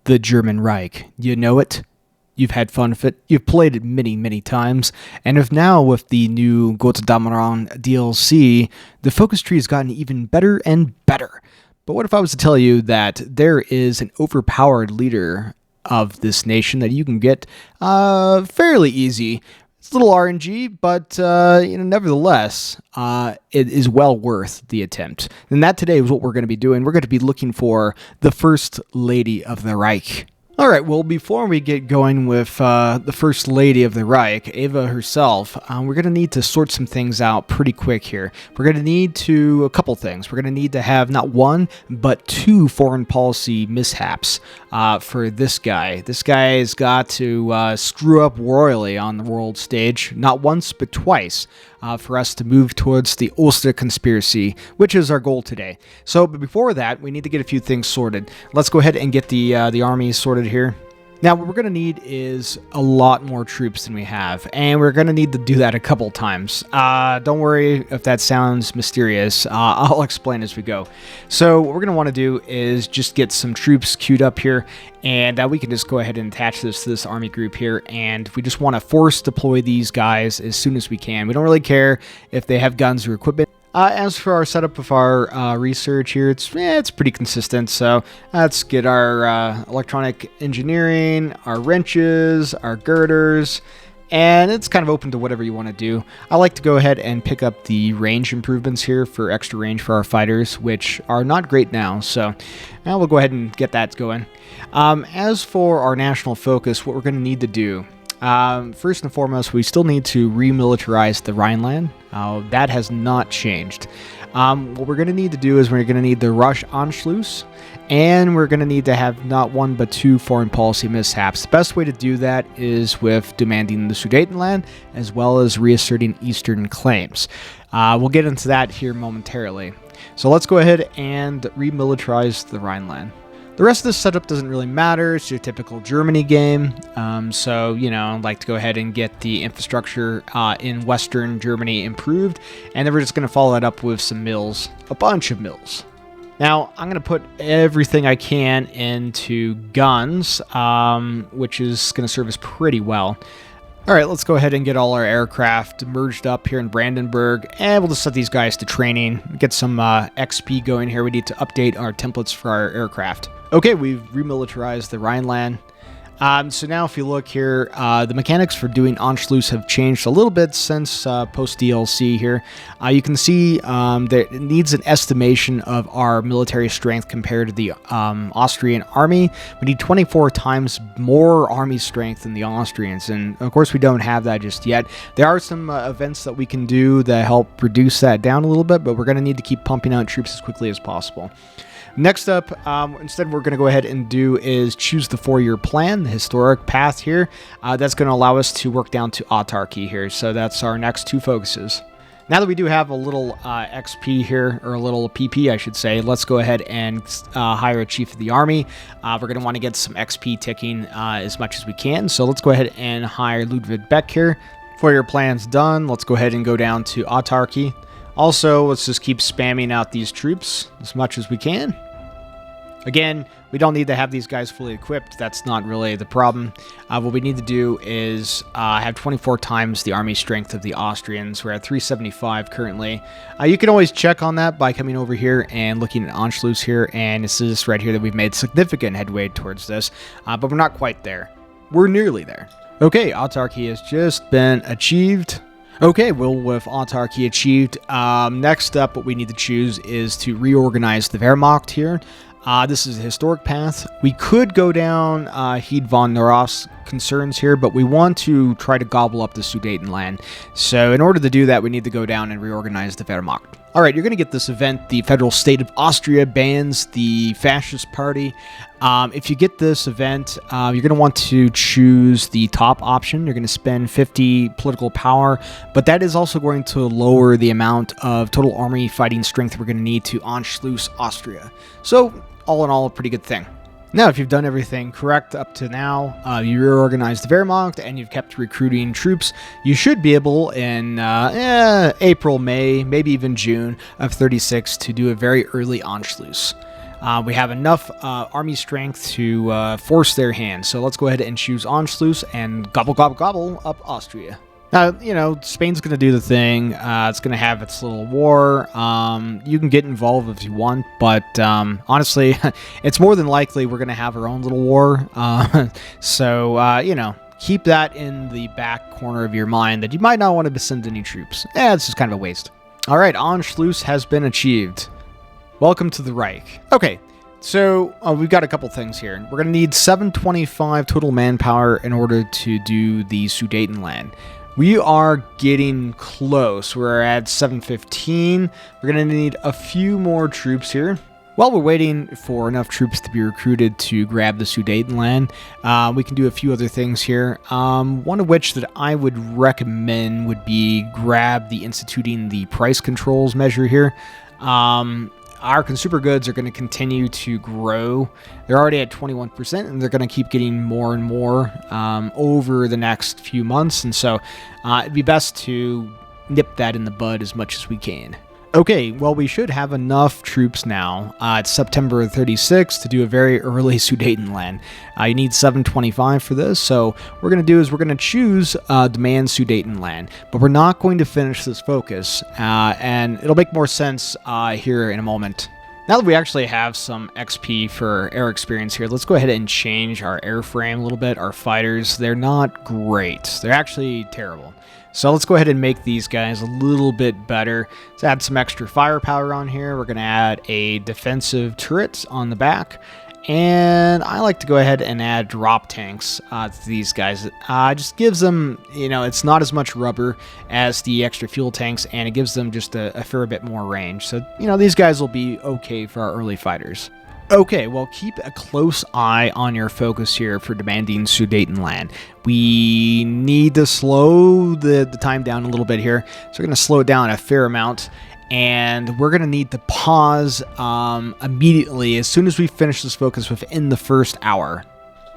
the German Reich. You know it. You've had fun with it. You've played it many, many times. And if now with the new Gottdameron DLC, the focus tree has gotten even better and better. But what if I was to tell you that there is an overpowered leader of this nation that you can get fairly easy? It's a little RNG, but nevertheless, it is well worth the attempt. And that today is what we're going to be doing. We're going to be looking for the First Lady of the Reich. All right, well, before we get going with the First Lady of the Reich, Eva herself, we're going to need to sort some things out pretty quick here. We're going to need a couple things. We're going to need to have not one, but two foreign policy mishaps for this guy. This guy has got to screw up royally on the world stage, not once, but twice. For us to move towards the Oster conspiracy, which is our goal today. So, but before that, we need to get a few things sorted. Let's go ahead and get the army sorted here. Now, what we're going to need is a lot more troops than we have, and we're going to need to do that a couple times. Don't worry if that sounds mysterious. I'll explain as we go. So what we're going to want to do is just get some troops queued up here, and we can just go ahead and attach this to this army group here, and we just want to force deploy these guys as soon as we can. We don't really care if they have guns or equipment. As for our setup of our research here, it's pretty consistent. So let's get our electronic engineering, our wrenches, our girders, and it's kind of open to whatever you want to do. I like to go ahead and pick up the range improvements here for extra range for our fighters, which are not great now. So now we'll go ahead and get that going. As for our national focus, what we're going to need to do, first and foremost, we still need to remilitarize the Rhineland. That has not changed. What we're going to need to do is we're going to need the Rush Anschluss, and we're going to need to have not one but two foreign policy mishaps. The best way to do that is with demanding the Sudetenland as well as reasserting Eastern claims. We'll get into that here momentarily. So let's go ahead and remilitarize the Rhineland. The rest of this setup doesn't really matter. It's your typical Germany game. So, I'd like to go ahead and get the infrastructure in Western Germany improved. And then we're just going to follow that up with some mills, a bunch of mills. Now, I'm going to put everything I can into guns, which is going to serve us pretty well. All right, let's go ahead and get all our aircraft merged up here in Brandenburg, and we'll just set these guys to training, get some XP going here. We need to update our templates for our aircraft. Okay, we've remilitarized the Rhineland. So now if you look here, the mechanics for doing Anschluss have changed a little bit since post-DLC here. You can see that it needs an estimation of our military strength compared to the Austrian army. We need 24 times more army strength than the Austrians, and of course we don't have that just yet. There are some events that we can do that help reduce that down a little bit, but we're going to need to keep pumping out troops as quickly as possible. Next up, instead we're going to go ahead and do is choose the 4-year plan, the historic path here. That's going to allow us to work down to autarky here. So that's our next two focuses. Now that we do have a little XP here, or a little PP, I should say, let's go ahead and hire a chief of the army. We're going to want to get some XP ticking as much as we can. So let's go ahead and hire Ludwig Beck here. 4-year plan's done. Let's go ahead and go down to autarky. Also, let's just keep spamming out these troops as much as we can. Again, we don't need to have these guys fully equipped. That's not really the problem. What we need to do is have 24 times the army strength of the Austrians. We're at 375 currently. You can always check on that by coming over here and looking at Anschluss here. And this is right here that we've made significant headway towards this. But we're not quite there. We're nearly there. Okay, autarky has just been achieved. Okay, well, with autarky achieved, next up what we need to choose is to reorganize the Wehrmacht here. This is a historic path. We could go down Heed von Neurath's concerns here, but we want to try to gobble up the Sudetenland. So in order to do that, we need to go down and reorganize the Wehrmacht. All right, you're going to get this event. The Federal State of Austria bans the Fascist Party. If you get this event, you're going to want to choose the top option. You're going to spend 50 political power, but that is also going to lower the amount of total army fighting strength we're going to need to Anschluss Austria. So all in all, a pretty good thing. Now, if you've done everything correct up to now, you reorganized the Wehrmacht, and you've kept recruiting troops, you should be able in April, May, maybe even June of 36 to do a very early Anschluss. We have enough army strength to force their hand. So let's go ahead and choose Anschluss and gobble, gobble, gobble up Austria. Now, you know, Spain's going to do the thing. It's going to have its little war. You can get involved if you want, but honestly, it's more than likely we're going to have our own little war. So, you know, keep that in the back corner of your mind that you might not want to send any troops. It's just kind of a waste. All right, Anschluss has been achieved. Welcome to the Reich. Okay. So, we've got a couple things here. We're going to need 725 total manpower in order to do the Sudetenland. We are getting close. We're at 715. We're going to need a few more troops here. While we're waiting for enough troops to be recruited to grab the Sudetenland, we can do a few other things here. One of which that I would recommend would be grab the instituting the price controls measure here. Our consumer goods are going to continue to grow. They're already at 21%, and they're going to keep getting more and more over the next few months. And so it'd be best to nip that in the bud as much as we can. Okay, well, we should have enough troops now. It's September 36th to do a very early Sudetenland. You need 725 for this, so what we're going to do is we're going to choose Demand Sudetenland, but we're not going to finish this focus, and it'll make more sense here in a moment. Now that we actually have some XP for air experience here, let's go ahead and change our airframe a little bit. Our fighters, they're not great. They're actually terrible. So let's go ahead and make these guys a little bit better. Let's add some extra firepower on here. We're going to add a defensive turret on the back. And I like to go ahead and add drop tanks to these guys. Just gives them, you know, it's not as much rubber as the extra fuel tanks, and it gives them just a fair bit more range. So, you know, these guys will be okay for our early fighters. Okay, well, keep a close eye on your focus here for demanding Sudetenland. We need to slow the time down a little bit here, so we're going to slow it down a fair amount, and we're going to need to pause immediately as soon as we finish this focus within the first hour.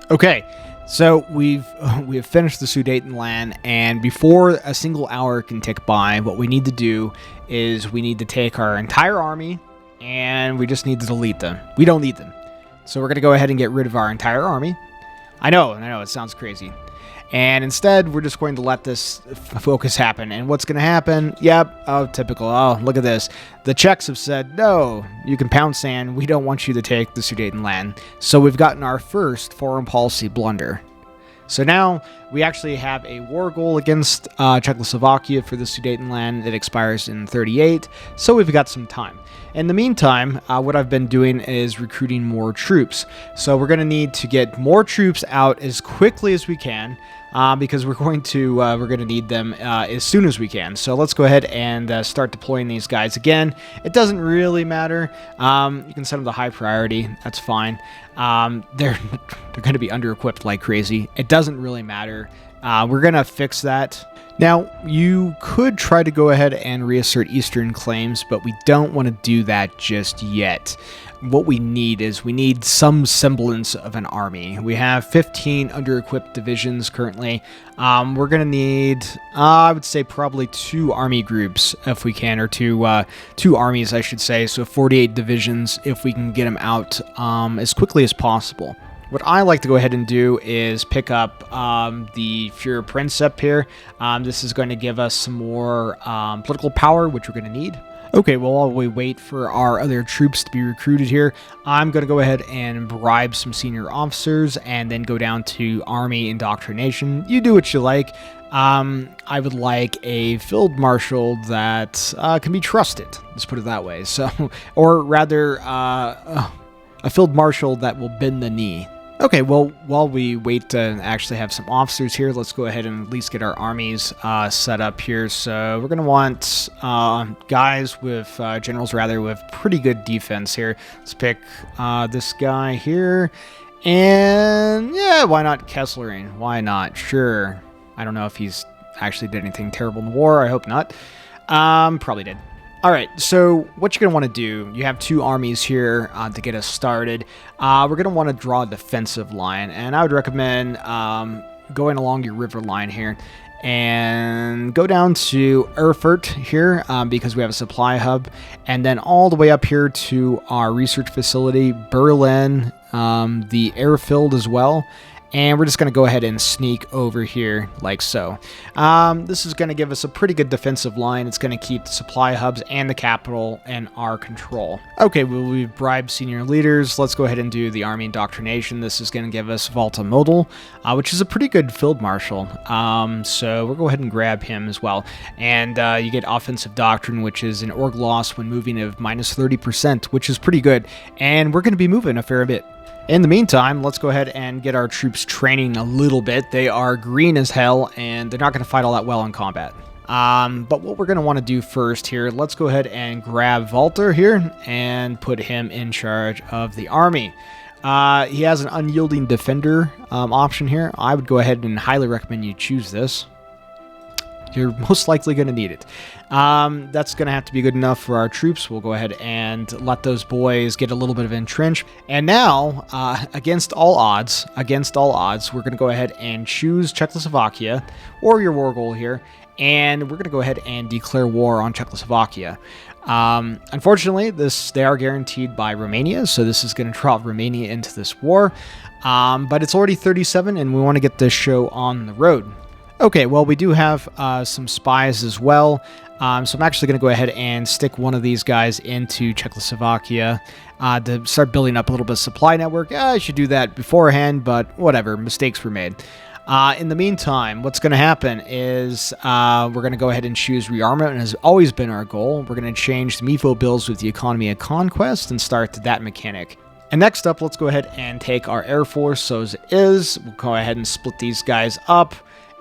Okay, so we have finished the Sudetenland, and before a single hour can tick by, what we need to do is we need to take our entire army, and we just need to delete them. We don't need them. So we're going to go ahead and get rid of our entire army. I know, it sounds crazy. And instead, we're just going to let this focus happen. And what's going to happen? Yep, oh, typical. Oh, look at this. The Czechs have said, no, you can pound sand. We don't want you to take the Sudetenland. So we've gotten our first foreign policy blunder. So now we actually have a war goal against Czechoslovakia for the Sudetenland that expires in 38, so we've got some time. In the meantime, what I've been doing is recruiting more troops. So we're going to need to get more troops out as quickly as we can, because we're going to need them as soon as we can. So let's go ahead and start deploying these guys again. It doesn't really matter. You can set them to high priority. That's fine. They're going to be under-equipped like crazy. It doesn't really matter. We're going to fix that. Now, you could try to go ahead and reassert Eastern claims, but we don't want to do that just yet. What we need is we need some semblance of an army. We have 15 under-equipped divisions currently. We're going to need, I would say, probably 2 army groups if we can, or two armies, I should say. So 48 divisions if we can get them out as quickly as possible. What I like to go ahead and do is pick up the Führer Prinzip here. This is going to give us some more political power, which we're going to need. Okay, well, while we wait for our other troops to be recruited here, I'm going to go ahead and bribe some senior officers and then go down to army indoctrination. You do what you like. I would like a field marshal that can be trusted. Let's put it that way. So, or rather, a field marshal that will bend the knee. Okay, well, while we wait to actually have some officers here, let's go ahead and at least get our armies set up here. So we're going to want guys with, generals rather, with pretty good defense here. Let's pick this guy here. And yeah, why not Kesslering? Why not? Sure. I don't know if he's actually did anything terrible in the war. I hope not. Probably did. All right, so what you're going to want to do, you have 2 armies here to get us started. We're going to want to draw a defensive line, and I would recommend going along your river line here. and go down to Erfurt here because we have a supply hub, and then all the way up here to our research facility, Berlin, the airfield as well. And we're just going to go ahead and sneak over here like so. This is going to give us a pretty good defensive line. It's going to keep the supply hubs and the capital in our control. Okay, well, we've bribed senior leaders. Let's go ahead and do the army indoctrination. This is going to give us Walter Model, which is a pretty good field marshal. So we'll go ahead and grab him as well. And you get offensive doctrine, which is an org loss when moving of -30%, which is pretty good. And we're going to be moving a fair bit. In the meantime, let's go ahead and get our troops training a little bit. They are green as hell, and they're not going to fight all that well in combat. But what we're going to want to do first here, let's go ahead and grab Walter here and put him in charge of the army. He has an unyielding defender option here. I would go ahead and highly recommend you choose this. You're most likely going to need it. That's going to have to be good enough for our troops. We'll go ahead and let those boys get a little bit of entrench. And now, against all odds, we're going to go ahead and choose Czechoslovakia, or your war goal here, and we're going to go ahead and declare war on Czechoslovakia. Unfortunately, they are guaranteed by Romania, so this is going to draw Romania into this war. But it's already 37, and we want to get this show on the road. Okay, well, we do have some spies as well, so I'm actually going to go ahead and stick one of these guys into Czechoslovakia to start building up a little bit of supply network. I should do that beforehand, but whatever, mistakes were made. In the meantime, what's going to happen is we're going to go ahead and choose rearmament, and has always been our goal. We're going to change the MIFO bills with the economy of conquest and start that mechanic. And next up, let's go ahead and take our Air Force, so as it is. We'll go ahead and split these guys up.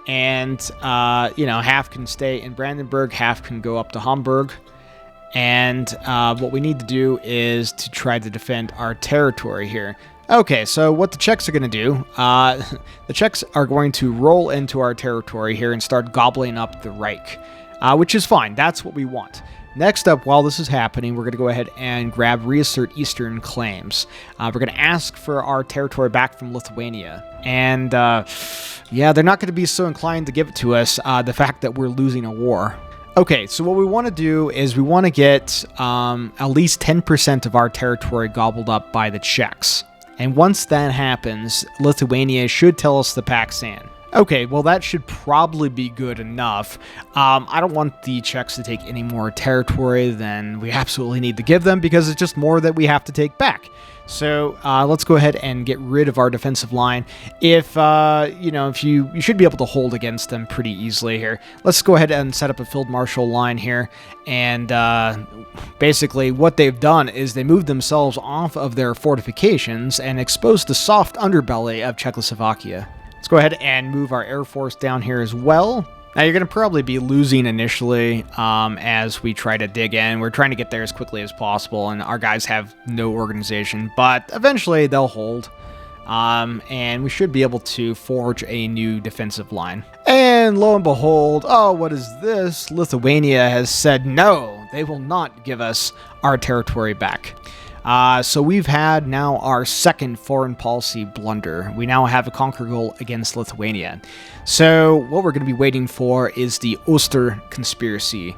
And, half can stay in Brandenburg, half can go up to Hamburg. And what we need to do is to try to defend our territory here. Okay, so what the Czechs are going to do, the Czechs are going to roll into our territory here and start gobbling up the Reich, which is fine. That's what we want. Next up, while this is happening, we're going to go ahead and reassert Eastern claims. We're going to ask for our territory back from Lithuania. And, yeah, they're not going to be so inclined to give it to us, the fact that we're losing a war. Okay, so what we want to do is we want to get at least 10% of our territory gobbled up by the Czechs. And once that happens, Lithuania should tell us the Pakistan. Okay, well, that should probably be good enough. I don't want the Czechs to take any more territory than we absolutely need to give them, because it's just more that we have to take back. So let's go ahead and get rid of our defensive line. If you should be able to hold against them pretty easily here. Let's go ahead and set up a field marshal line here. And basically what they've done is they moved themselves off of their fortifications and exposed the soft underbelly of Czechoslovakia. Let's go ahead and move our Air Force down here as well. Now, you're going to probably be losing initially as we try to dig in. We're trying to get there as quickly as possible, and our guys have no organization, but eventually they'll hold. And we should be able to forge a new defensive line. And lo and behold, oh, what is this? Lithuania has said no, they will not give us our territory back. So we've had now our second foreign policy blunder. We now have a conquer goal against Lithuania. So what we're going to be waiting for is the Oster conspiracy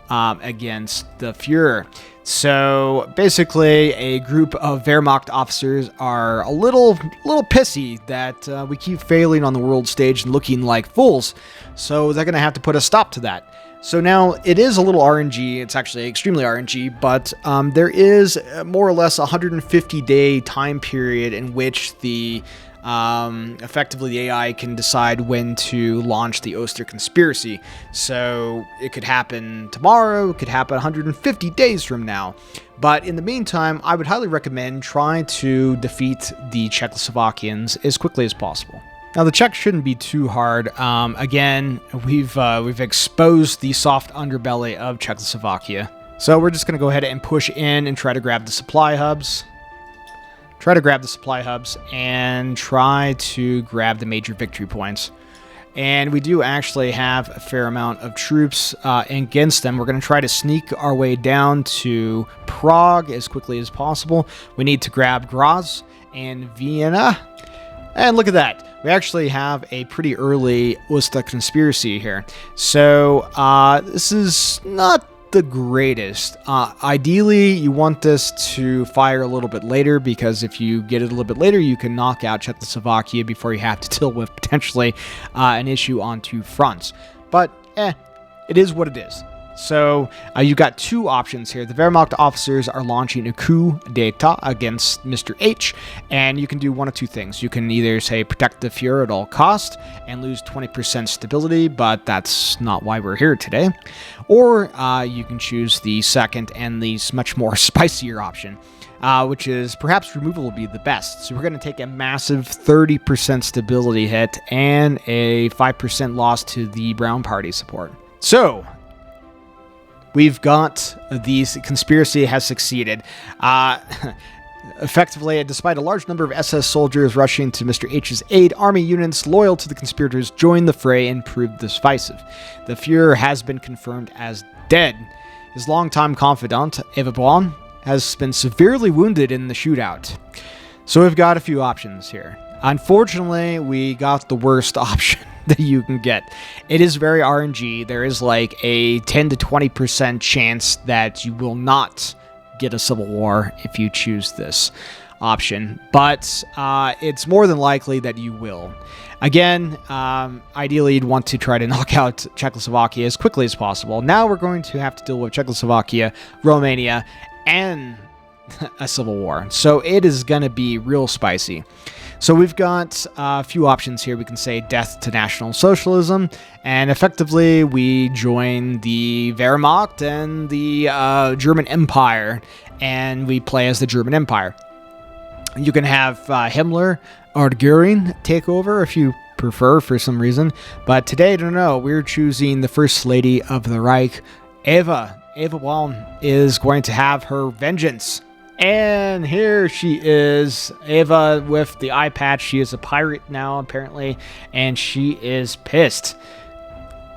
against the Führer. So basically, a group of Wehrmacht officers are a little pissy that we keep failing on the world stage and looking like fools. So they're going to have to put a stop to that. So now it is a little RNG. It's actually extremely RNG, but there is more or less a 150-day time period in which the effectively the AI can decide when to launch the Oster conspiracy. So it could happen tomorrow, it could happen 150 days from now. But in the meantime, I would highly recommend trying to defeat the Czechoslovakians as quickly as possible. Now, the Czechs shouldn't be too hard. Again, we've exposed the soft underbelly of Czechoslovakia. So we're just going to go ahead and push in and try to grab the supply hubs. And try to grab the major victory points. And we do actually have a fair amount of troops against them. We're going to try to sneak our way down to Prague as quickly as possible. We need to grab Graz and Vienna. And look at that. We actually have a pretty early Oster conspiracy here. So this is not the greatest. Ideally, you want this to fire a little bit later, because if you get it a little bit later, you can knock out Czechoslovakia before you have to deal with potentially an issue on two fronts. But it is what it is. So you've got two options here. The Wehrmacht officers are launching a coup d'etat against Mr. H, and you can do one of two things. You can either say protect the Fuhrer at all cost and lose 20% stability, but that's not why we're here today. Or you can choose the second and the much more spicier option, which is perhaps removal will be the best. So we're going to take a massive 30% stability hit and a 5% loss to the Brown Party support. So we've got the conspiracy has succeeded. Effectively, despite a large number of SS soldiers rushing to Mr. H's aid, army units loyal to the conspirators joined the fray and proved decisive. The Fuhrer has been confirmed as dead. His longtime confidant, Eva Braun, has been severely wounded in the shootout. So we've got a few options here. Unfortunately, we got the worst option that you can get. It is very RNG. There is like a 10 to 20% chance that you will not get a civil war if you choose this option, but it's more than likely that you will. Again, ideally you'd want to try to knock out Czechoslovakia as quickly as possible. Now we're going to have to deal with Czechoslovakia, Romania, and a civil war. So it is going to be real spicy. So we've got a few options here. We can say death to National Socialism, and effectively we join the Wehrmacht and the German Empire, and we play as the German Empire. You can have Himmler or Göring take over if you prefer for some reason, but today, I don't know, we're choosing the First Lady of the Reich. Eva Braun is going to have her vengeance. And here she is, Eva with the eye patch. She is a pirate now, apparently, and she is pissed.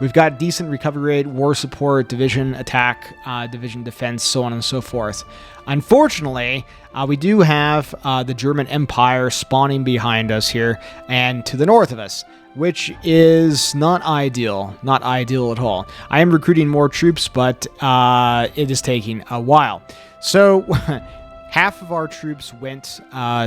We've got decent recovery rate, war support, division attack, division defense, so on and so forth. Unfortunately, we do have the German Empire spawning behind us here and to the north of us, which is not ideal. Not ideal at all. I am recruiting more troops, but it is taking a while. So half of our troops went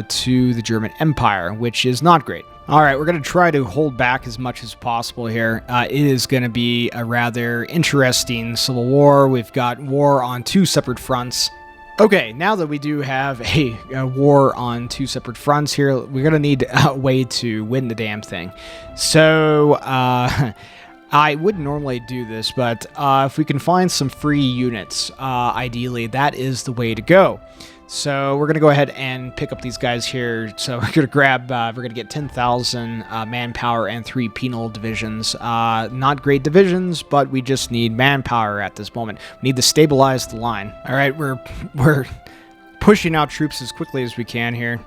to the German Empire, which is not great. All right, we're going to try to hold back as much as possible here. It is going to be a rather interesting civil war. We've got war on two separate fronts. Okay, now that we do have a war on two separate fronts here, we're going to need a way to win the damn thing. So, I wouldn't normally do this, but if we can find some free units, ideally, that is the way to go. So we're going to go ahead and pick up these guys here. So we're going to grab, we're going to get 10,000 manpower and 3 penal divisions. Not great divisions, but we just need manpower at this moment. We need to stabilize the line. All right, we're pushing out troops as quickly as we can here.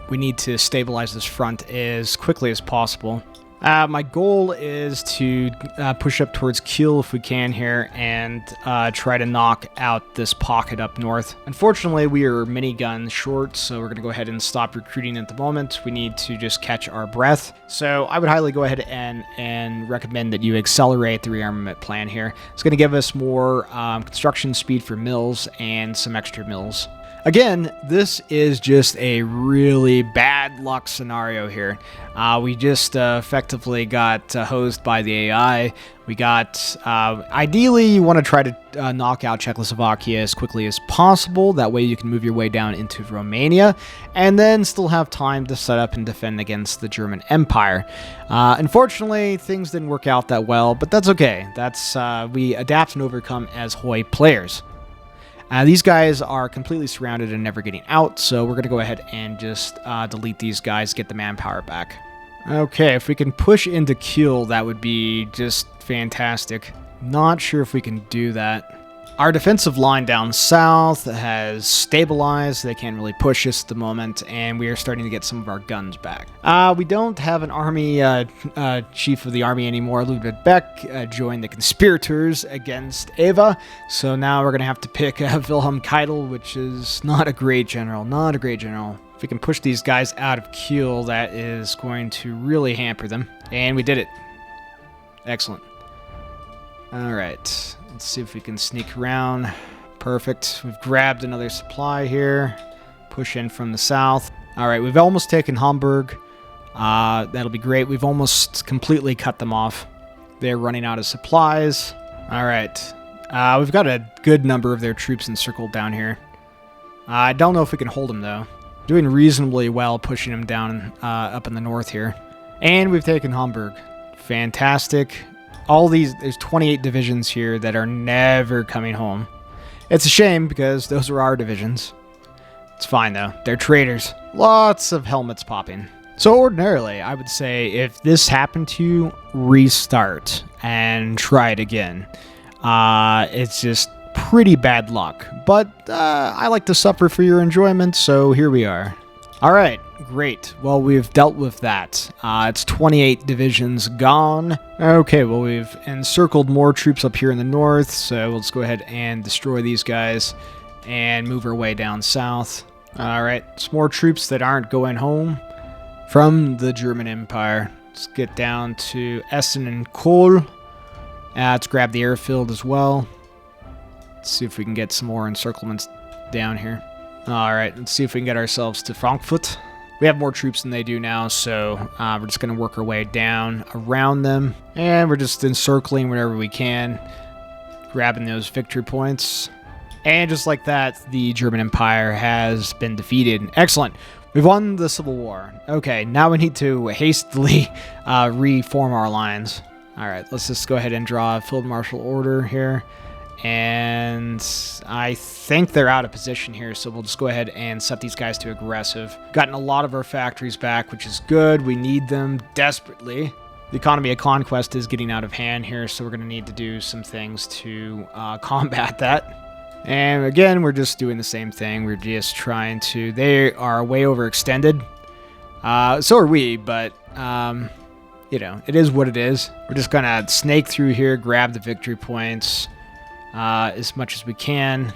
We need to stabilize this front as quickly as possible. My goal is to push up towards Kiel if we can here and try to knock out this pocket up north. Unfortunately, we are minigun short, so we're going to go ahead and stop recruiting at the moment. We need to just catch our breath. So I would highly go ahead and recommend that you accelerate the rearmament plan here. It's going to give us more construction speed for mills and some extra mills. Again, this is just a really bad luck scenario here. We just effectively got hosed by the AI. We got, ideally, you want to try to knock out Czechoslovakia as quickly as possible. That way you can move your way down into Romania and then still have time to set up and defend against the German Empire. Unfortunately, things didn't work out that well, but that's okay. That's we adapt and overcome as HOI players. These guys are completely surrounded and never getting out, so we're going to go ahead and just delete these guys, get the manpower back. Okay, if we can push into Kiel, that would be just fantastic. Not sure if we can do that. Our defensive line down south has stabilized. They can't really push us at the moment, and we are starting to get some of our guns back. We don't have an army chief of the army anymore. Ludwig Beck joined the conspirators against Eva, so now we're going to have to pick Wilhelm Keitel, which is not a great general. Not a great general. If we can push these guys out of Kiel, that is going to really hamper them. And we did it. Excellent. Alright, let's see if we can sneak around. Perfect. We've grabbed another supply here. Push in from the south. Alright, we've almost taken Hamburg. That'll be great. We've almost completely cut them off. They're running out of supplies. Alright. We've got a good number of their troops encircled down here. I don't know if we can hold them, though. Doing reasonably well pushing them down up in the north here. And we've taken Hamburg. Fantastic. All these, there's 28 divisions here that are never coming home. It's a shame because those are our divisions. It's fine, though. They're traitors. Lots of helmets popping. So ordinarily, I would say if this happened to you, restart and try it again. It's just pretty bad luck. But I like to suffer for your enjoyment, so here we are. Alright, great. Well, we've dealt with that. It's 28 divisions gone. Okay, well, we've encircled more troops up here in the north, so let's go ahead and destroy these guys and move our way down south. Alright, some more troops that aren't going home from the German Empire. Let's get down to Essen and Kohl. Let's grab the airfield as well. Let's see if we can get some more encirclements down here. Alright, let's see if we can get ourselves to Frankfurt. We have more troops than they do now, so we're just going to work our way down around them. And we're just encircling wherever we can, grabbing those victory points. And just like that, the German Empire has been defeated. Excellent. We've won the Civil War. Okay, now we need to hastily reform our lines. Alright, let's just go ahead and draw a field marshal order here. And I think they're out of position here, so we'll just go ahead and set these guys to aggressive. Gotten a lot of our factories back, which is good. We need them desperately. The economy of conquest is getting out of hand here, so we're going to need to do some things to combat that. And again, we're just doing the same thing. We're just trying to... They are way overextended. So are we, but... you know, it is what it is. We're just going to snake through here, grab the victory points as much as we can.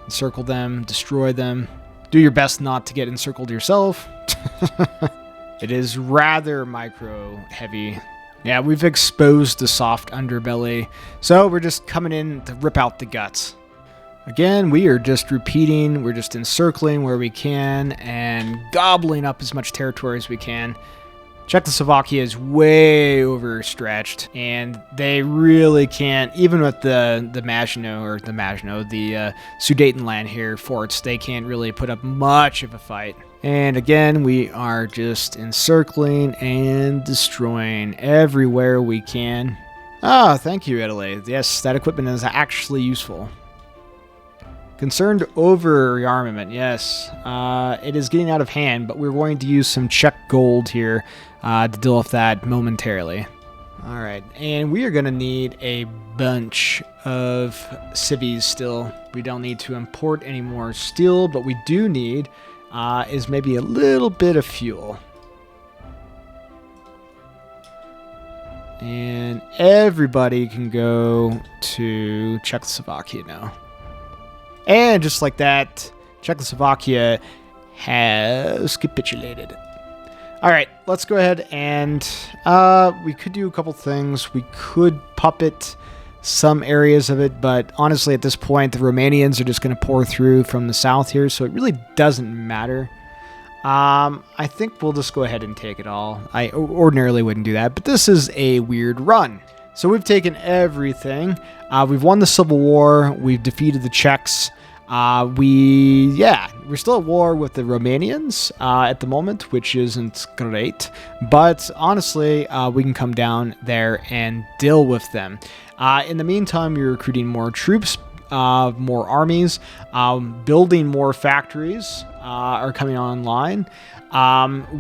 Encircle them, destroy them. Do your best not to get encircled yourself. It is rather micro-heavy. Yeah, we've exposed the soft underbelly. So we're just coming in to rip out the guts. Again, we are just repeating. We're just encircling where we can and gobbling up as much territory as we can. Czechoslovakia is way overstretched, and they really can't, even with the Maginot, the Sudetenland here, forts, they can't really put up much of a fight. And again, we are just encircling and destroying everywhere we can. Ah, thank you, Italy. Yes, that equipment is actually useful. Concerned over rearmament, yes. It is getting out of hand, but we're going to use some Czech gold here to deal with that momentarily. Alright, and we are going to need a bunch of civies still. We don't need to import any more steel, but we do need is maybe a little bit of fuel. And everybody can go to Czechoslovakia now. And just like that, Czechoslovakia has capitulated. Alright, let's go ahead and we could do a couple things. We could puppet some areas of it, but honestly at this point the Romanians are just going to pour through from the south here, so it really doesn't matter. I think we'll just go ahead and take it all. I ordinarily wouldn't do that, but this is a weird run. So we've taken everything. We've won the Civil War. We've defeated the Czechs. We're still at war with the Romanians at the moment, which isn't great. But honestly, we can come down there and deal with them. In the meantime, you're recruiting more troops, more armies, building more factories are coming online.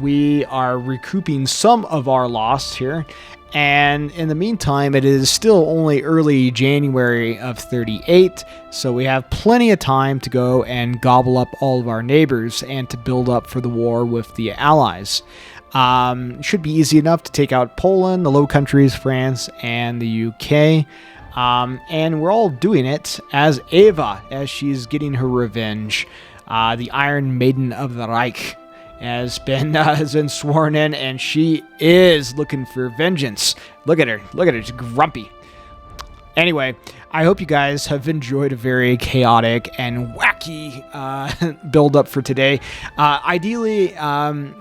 We are recouping some of our loss here. And in the meantime, it is still only early January of 38, so we have plenty of time to go and gobble up all of our neighbors and to build up for the war with the Allies. Should be easy enough to take out Poland, the Low Countries, France, and the UK. And we're all doing it as Eva, as she's getting her revenge. The Iron Maiden of the Reich has been sworn in, and she is looking for vengeance. Look at her. Look at her. She's grumpy. Anyway, I hope you guys have enjoyed a very chaotic and wacky build-up for today. Ideally,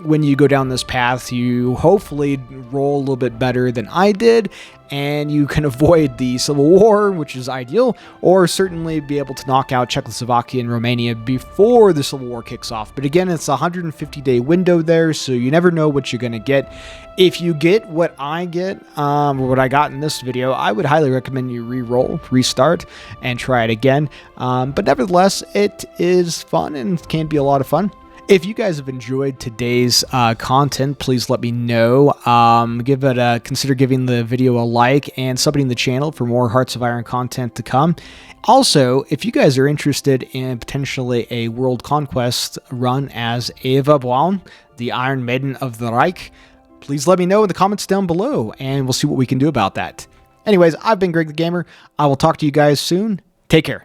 when you go down this path, you hopefully roll a little bit better than I did, and you can avoid the Civil War, which is ideal, or certainly be able to knock out Czechoslovakia and Romania before the Civil War kicks off. But again, it's a 150-day window there, so you never know what you're going to get. If you get what I get, or what I got in this video, I would highly recommend you re-roll, restart, and try it again. But nevertheless, it is fun and can be a lot of fun. If you guys have enjoyed today's content, please let me know. Consider giving the video a like and subbing the channel for more Hearts of Iron content to come. Also, if you guys are interested in potentially a world conquest run as Eva Braun, the Iron Maiden of the Reich, please let me know in the comments down below, and we'll see what we can do about that. Anyways, I've been Greg the Gamer. I will talk to you guys soon. Take care.